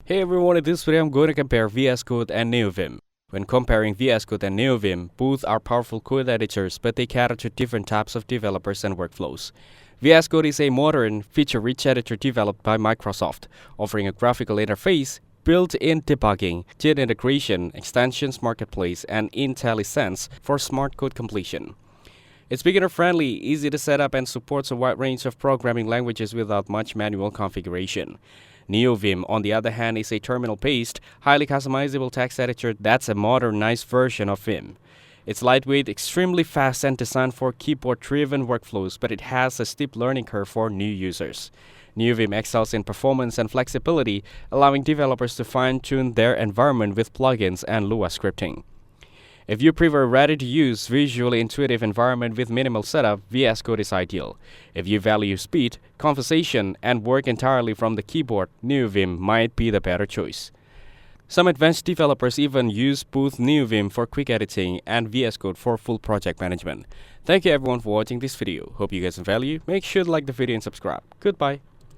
Hey everyone, in this video I'm going to compare VS Code and Neovim. When comparing VS Code and Neovim, both are powerful code editors, but they cater to different types of developers and workflows. VS Code is a modern, feature-rich editor developed by Microsoft, offering a graphical interface, built-in debugging, JIT integration, extensions marketplace, and IntelliSense for smart code completion. It's beginner-friendly, easy to set up, and supports a wide range of programming languages without much manual configuration. Neovim, on the other hand, is a terminal-based, highly customizable text editor that's a modernized version of Vim. It's lightweight, extremely fast, and designed for keyboard-driven workflows, but it has a steep learning curve for new users. Neovim excels in performance and flexibility, allowing developers to fine-tune their environment with plugins and Lua scripting. If you prefer a ready-to-use, visually intuitive environment with minimal setup, VS Code is ideal. If you value speed, conversation, and work entirely from the keyboard, Neovim might be the better choice. Some advanced developers even use both Neovim for quick editing and VS Code for full project management. Thank you everyone for watching this video. Hope you guys value. Make sure to like the video and subscribe. Goodbye.